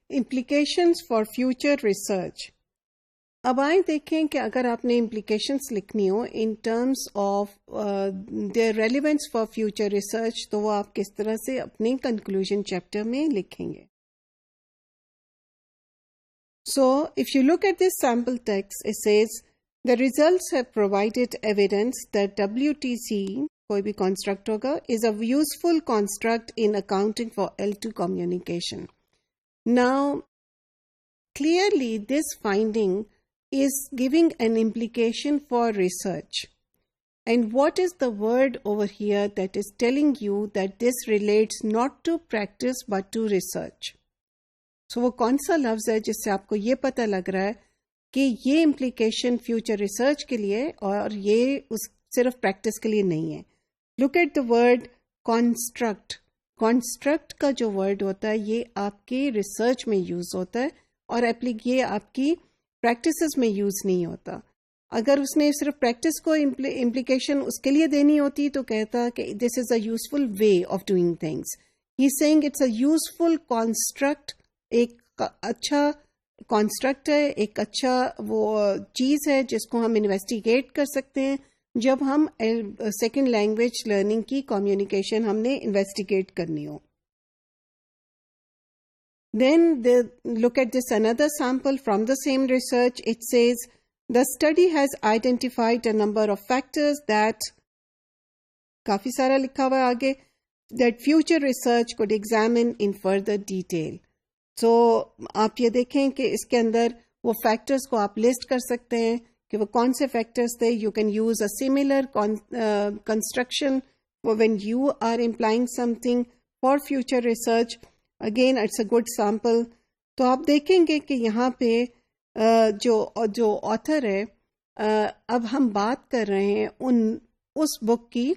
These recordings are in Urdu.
implications for future research. اب آئیں دیکھیں کہ اگر آپ نے implications لکھنی who in terms of their relevance for future research تو وہ آپ کس طرح سے اپنی conclusion chapter میں لکھیں گے. So if you look at this sample text, it says the results have provided evidence that WTC, کوئی بھی construct ہوگا, is a useful construct in accounting for L2 communication. Now, clearly this finding is giving an implication for research. And what is the word over here that is telling you that this relates not to practice but to research? So وہ کون سا لفظ ہے جس سے آپ کو یہ پتہ لگ رہا ہے کہ یہ امپلیکیشن فیوچر ریسرچ کے لیے اور یہ صرف پریکٹس کے لیے نہیں ہے. Look at the word construct. Construct کا جو ورڈ ہوتا ہے یہ آپ کے ریسرچ میں یوز ہوتا ہے اور یہ آپ کی پریکٹسز میں یوز نہیں ہوتا. اگر اس نے صرف پریکٹس کو امپلیکیشن اس کے لیے دینی ہوتی تو کہتا کہ this is a useful way of doing things. He saying it's a useful construct. ایک اچھا کانسٹرکٹ ہے, ایک اچھا وہ چیز ہے جس کو ہم انویسٹیگیٹ کر سکتے ہیں جب ہم سیکنڈ لینگویج لرننگ کی کمیونیکیشن ہم نے انویسٹیگیٹ کرنی ہو. Then look at this another sample from the same research. It says the study has identified a number of factors that کافی سارا لکھا ہوا ہے آگے that future research could examine in further detail. So آپ یہ دیکھیں کہ اس کے اندر وہ فیکٹرز کو آپ لسٹ کر سکتے ہیں کہ وہ کون سے فیکٹرز تھے. You can use a similar construction when you are implying something for future research. Again, it's a good sample. تو آپ دیکھیں گے کہ یہاں پہ جو آتھر ہے, اب ہم بات کر رہے ہیں اس بک کی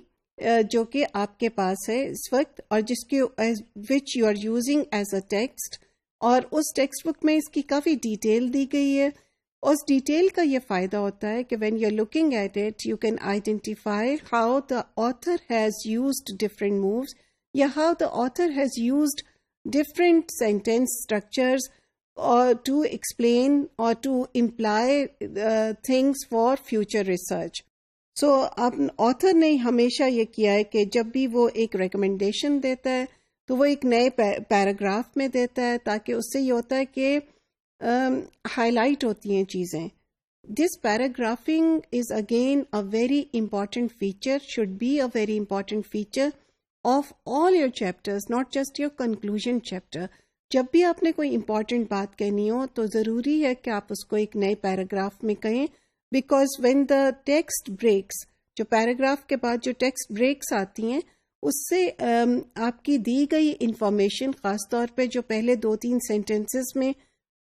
جو کہ آپ کے پاس ہے اس وقت اور جس کی which you are using as a text, اور اس ٹیکسٹ بک میں اس کی کافی ڈیٹیل دی گئی ہے. اس ڈیٹیل کا یہ فائدہ ہوتا ہے کہ when you're looking at it, you can identify how the author has used different moves یا how the author has used different sentence structures or to explain or to imply things for future research. So author نے ہمیشا یہ کیا ہے کہ جب بھی وہ ایک ریکمنڈیشن دیتا ہے تو وہ ایک نئے پیراگراف میں دیتا ہے تاکہ اس سے یہ ہوتا ہے کہ ہائی لائٹ ہوتی ہیں چیزیں. This paragraphing is again a very important feature, should be a very important feature of all your chapters, not just your conclusion chapter. جب بھی آپ نے کوئی امپورٹنٹ بات کہنی ہو تو ضروری ہے کہ آپ اس کو ایک نئے پیراگراف میں کہیں, because when the text breaks, جو پیراگراف کے بعد جو ٹیکسٹ بریکس آتی ہیں اس سے آپ کی دی گئی انفارمیشن, خاص طور پہ جو پہلے 2-3 سینٹینسز میں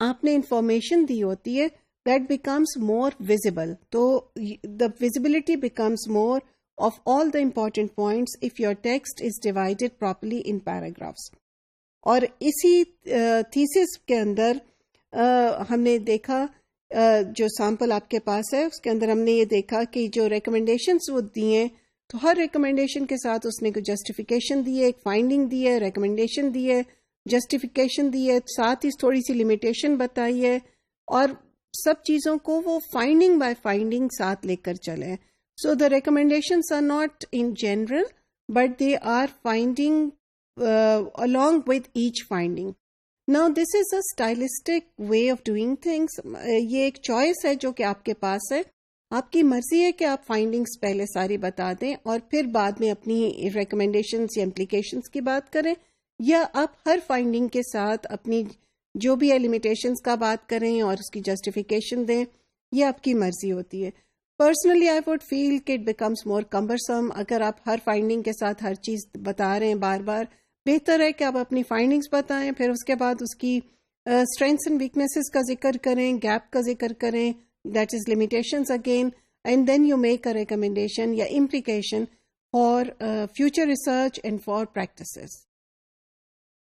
آپ نے انفارمیشن دی ہوتی ہے, that becomes more visible. تو the visibility becomes more of all the important points if your text is divided properly in paragraphs. اور اسی تھیسس کے اندر ہم نے دیکھا, جو سیمپل آپ کے پاس ہے اس کے اندر ہم نے یہ دیکھا کہ جو ریکمنڈیشنز وہ دی ہیں تو ہر ریکمنڈیشن کے ساتھ اس نے کوئی جسٹیفیکیشن دی ہے, ایک فائنڈنگ دی ہے, ریکمنڈیشن دی ہے, جسٹیفیکیشن دی ہے, ساتھ ہی تھوڑی سی لمیٹیشن بتائی ہے, اور سب چیزوں کو وہ فائنڈنگ بائی فائنڈنگ ساتھ لے کر چلے. So the recommendations are not in general but they are finding along with each finding. Now this is a stylistic way of doing things. یہ ایک چوائس ہے جو کہ آپ کے پاس ہے, آپ کی مرضی ہے کہ آپ فائنڈنگز پہلے ساری بتا دیں اور پھر بعد میں اپنی ریکمنڈیشنز یا امپلیکیشنز کی بات کریں, یا آپ ہر فائنڈنگ کے ساتھ اپنی جو بھی ہے لمیٹیشنز کا بات کریں اور اس کی جسٹیفیکیشن دیں. یہ آپ کی مرضی ہوتی ہے. پرسنلی آئی ووڈ فیل کہ اٹ بیکمس مور کمبرسم. اگر آپ ہر فائنڈنگ کے ساتھ ہر چیز بتا رہے ہیں بار بار, بہتر ہے کہ آپ اپنی فائنڈنگز بتائیں, پھر اس کے بعد اس کی اسٹرینگثس اینڈ ویکنیسز کا ذکر کریں, گیپ کا ذکر کریں, that is limitations again, and then you make a recommendation یا implication for future research and for practices.